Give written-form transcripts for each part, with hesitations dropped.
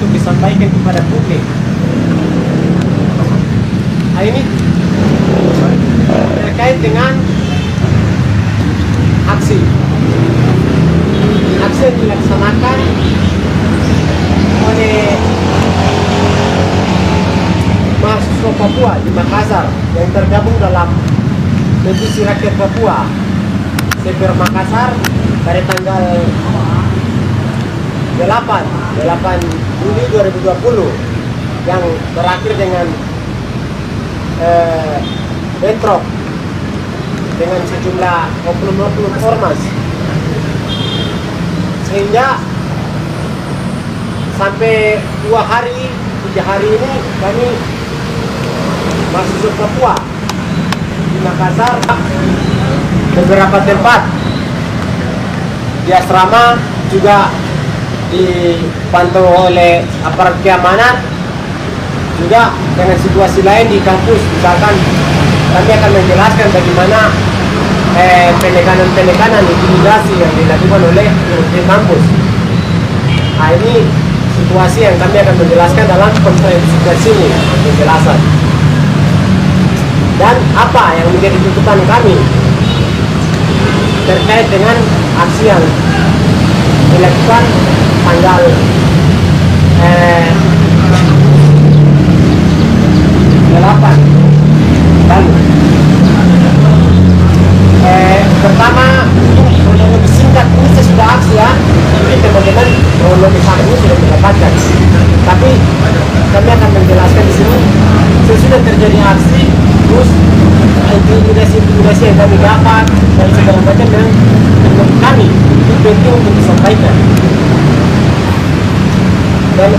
untuk disampaikan kepada publik. Nah, ini terkait dengan aksi yang dilaksanakan oleh mahasiswa Papua di Makassar yang tergabung dalam Petisi Rakyat Papua Seper Makassar pada tanggal 8 Juli 2020 yang berakhir dengan bentrok dengan sejumlah oknum-oknum ormas, sehingga sampai 3 hari ini kami mahasiswa Papua di Makassar beberapa tempat di asrama juga dipantau oleh aparat keamanan, juga dengan situasi lain di kampus. Misalkan kami akan menjelaskan bagaimana penekanan intimidasi yang dilakukan oleh di kampus. Nah, ini situasi yang kami akan menjelaskan dalam konferensi ini, penjelasan. Dan apa yang menjadi tuntutan kami terkait dengan aksi yang dilakukan tanggal 8 lalu. Pertama, kronologi singkat ini sesudah aksi ya, jadi teman-teman kronologi singkat ini sudah didapatkan. Tapi kami akan menjelaskan di sini sesudah terjadi aksi, terus intimidasi yang kami dapat dan segala macam yang menurut kami itu penting untuk disampaikan. Dan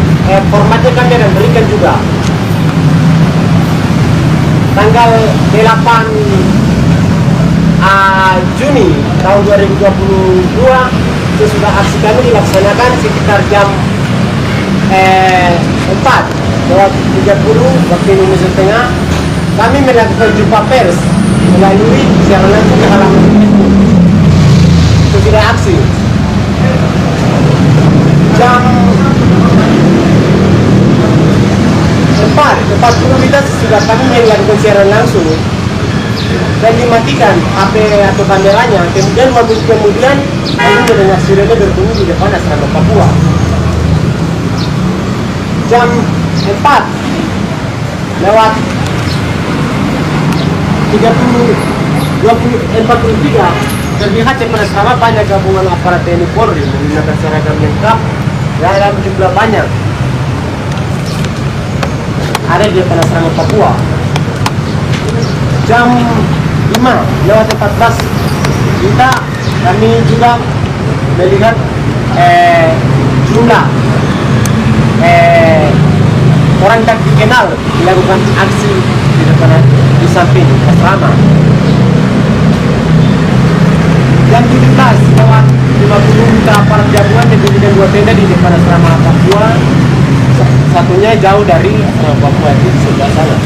formatnya kami akan berikan juga. Tanggal 8 Juni tahun 2022 sesudah aksi kami dilaksanakan sekitar jam 4:30 waktu Indonesia Tengah, kami melakukan jumpa pers melalui siaran langsung ke halaman Facebook sesudah aksi. Jam 4:40 sudah kami melakukan siaran langsung dan dimatikan HP atau kameranya. Kemudian kami mendengar sirene berbunyi di depan asrama Papua. Jam 4:43 terlihat depan asrama banyak gabungan aparat TNI Polri menggunakan seragam lengkap dalam jumlah banyak. Ada di depan asrama Papua. Jam 5:14 kami juga melihat jumlah orang tak dikenal melakukan aksi di samping asrama. Jam 17:50 aparat gabungan mendirikan 2 tenda di depan asrama Papua. Satunya jauh dari Papua di sebelah sana.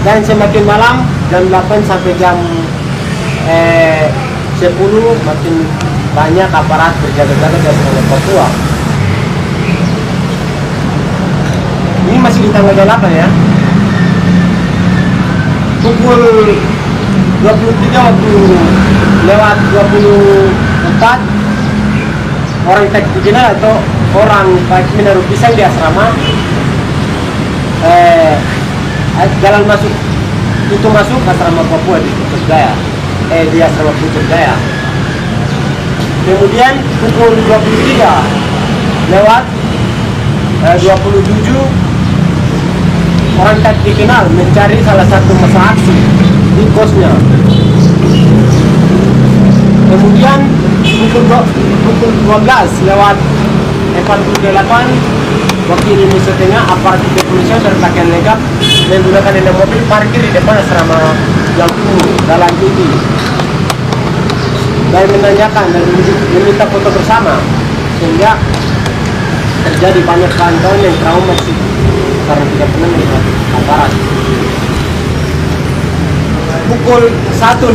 Dan semakin malam jam 8 sampai jam 10 makin banyak aparat berjaga-jaga di asrama Papua. Ini masih di tanggal 8 ya. Pukul 23:24 orang tak dikenal atau orang baik menaruh pisang di asrama jalan masuk asrama Papua di Pucuk Jaya, di asrama Pucuk Jaya. Kemudian pukul 23:27 orang tak dikenal mencari salah satu masa aksi di kosnya. Kemudian pukul 12:48 waktu Indonesia Tengah, aparat kepolisian berpakaian lengkap menggunakan mobil parkir di depan asrama Jambu Dalam Tinggi dan menanyakan dan meminta foto bersama, sehingga terjadi banyak kawan-kawan yang trauma sih karena tidak pernah melihat aparat. Pukul 1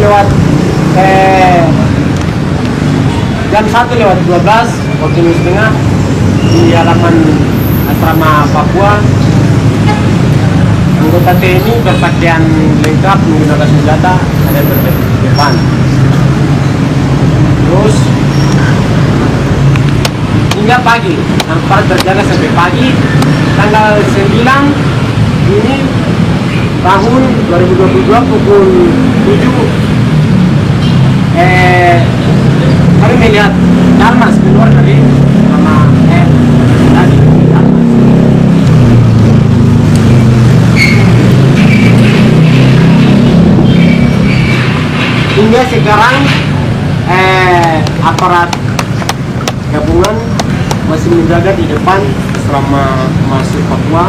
jam 1:12 waktu Indonesia Tengah, di halaman asrama Papua. Anggota TNI berpakaian lengkap menggunakan senjata, ada yang berpakaian di depan. Terus hingga pagi, aparat berjaga sampai pagi tanggal 9 Juni tahun 2022 pukul 7. Kami melihat Dalmas keluar dari nama tadi Dalmas. Hingga sekarang aparat gabungan masih menjaga di depan selama masuk Papua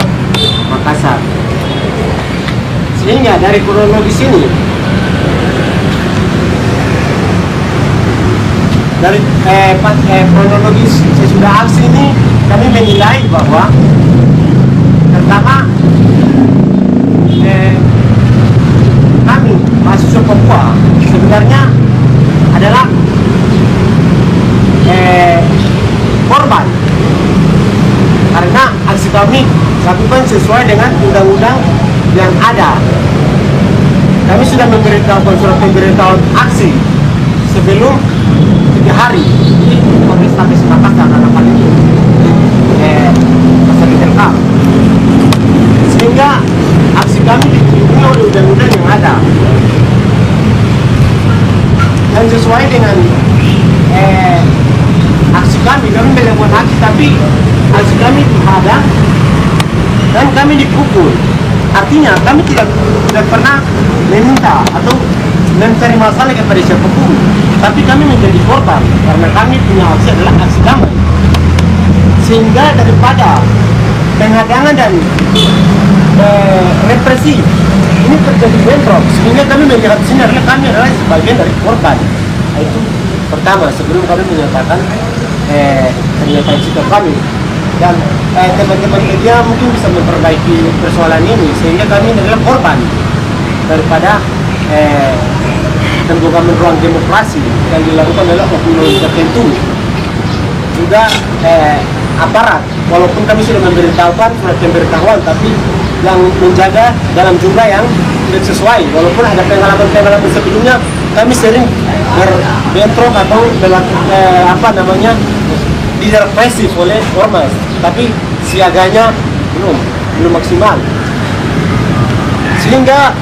Makassar. Sehingga dari kronologis ini, dari kronologis sesudah aksi ini, kami menilai bahwa pertama kami mahasiswa Papua sebenarnya adalah korban karena aksi kami lakukan sesuai dengan undang-undang yang ada. Kami sudah memberitahukan surat pemberitahuan aksi sebelum 3 hari di Polrestabes Makassar dalam hal ini Pasar Lengkap, sehingga aksi kami dilindungi oleh undang-undang yang ada dan sesuai dengan aksi kami melakukan aksi, tapi aksi kami dihadang dan kami dipukul. Artinya kami tidak pernah meminta atau mencari masalah kepada siapapun, tapi kami menjadi korban karena kami punya aksi adalah aksi damai. Sehingga daripada penghadangan dan represi ini terjadi bentrok, sehingga kami melihat sini adalah kami adalah sebagian dari korban. Itu pertama sebelum kami menyatakan pernyataan sikap kami, dan teman-teman media mungkin bisa memperbaiki persoalan ini, sehingga kami adalah korban daripada pembukaan ruang demokrasi yang dilakukan oleh oknum tertentu. Juga aparat, walaupun kami sudah memberitahukan surat pemberitahuan, tapi yang menjaga dalam jumlah yang tidak sesuai. Walaupun ada pengalaman sebelumnya kami sering berbentrok atau direpresif oleh ormas, tapi siaganya belum maksimal. Sehingga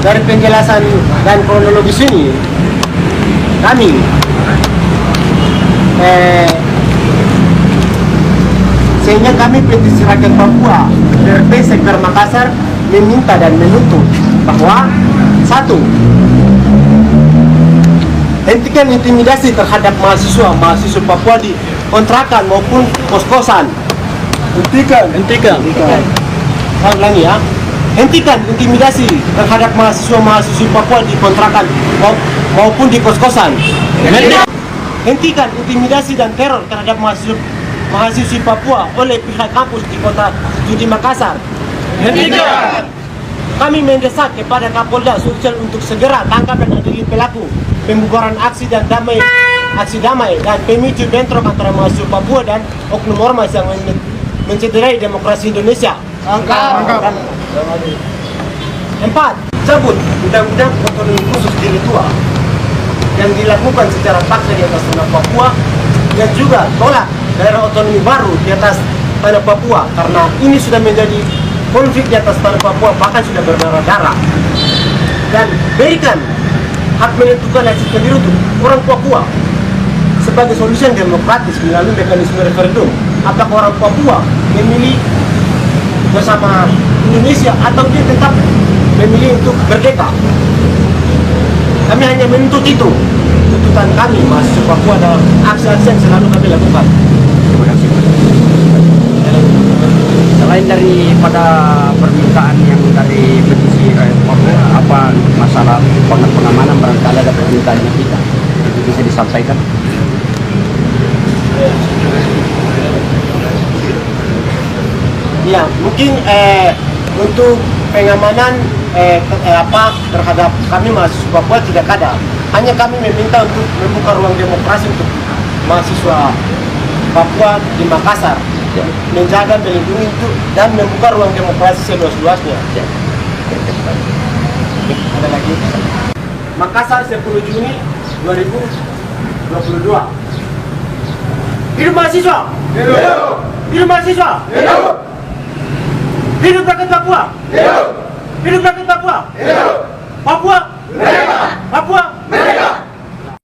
dari penjelasan dan kronologis ini kami sehingga kami petisi rakyat Papua RP Sektor Makassar meminta dan menuntut bahwa satu, hentikan intimidasi terhadap mahasiswa Papua di kontrakan maupun kos-kosan. Hentikan. Saya ulangi ya. Hentikan intimidasi terhadap mahasiswa Papua di kontrakan maupun di kos-kosan. Hentikan intimidasi dan teror terhadap mahasiswa Papua oleh pihak kampus di kota Studi Makassar. Hentikan. Kami mendesak kepada Kapolda Sulsel untuk segera tangkap dan adili pelaku pembubaran aksi damai dan pemicu bentrok antara mahasiswa Papua dan oknum ormas yang mencederai demokrasi Indonesia. Angkat. 4. Cabut undang-undang otonomi khusus diri tua yang dilakukan secara paksa di atas tanah Papua, dan juga tolak daerah otonomi baru di atas tanah Papua karena ini sudah menjadi konflik di atas tanah Papua, bahkan sudah berdarah-darah. Dan berikan hak menentukan nasib sendiri untuk orang Papua sebagai solusi yang demokratis melalui mekanisme referendum. Apakah orang Papua memilih bersama Indonesia atau dia tetap memilih untuk merdeka? Kami hanya menuntut itu, tuntutan kami mahasiswa Papua dalam aksi-aksi yang selalu kami lakukan. Terima kasih. Selain daripada permintaan yang dari petisi rakyat Papua, apa masalah pengamanan barangkali ada permintaannya kita, itu bisa disampaikan? Ya, mungkin untuk pengamanan terhadap kami mahasiswa Papua tidak ada. Hanya kami meminta untuk membuka ruang demokrasi untuk mahasiswa Papua di Makassar, Ya. menjaga, melindungi itu dan membuka ruang demokrasi seluas-luasnya. Ya. Ada lagi. Makassar 10 Juni 2022. Hidup mahasiswa! Hidup! Hidup mahasiswa! Hidup! Hidup rakyat Papua! Hidup! Hidup rakyat Papua! Hidup! Papua! Mereka! Papua! Mereka!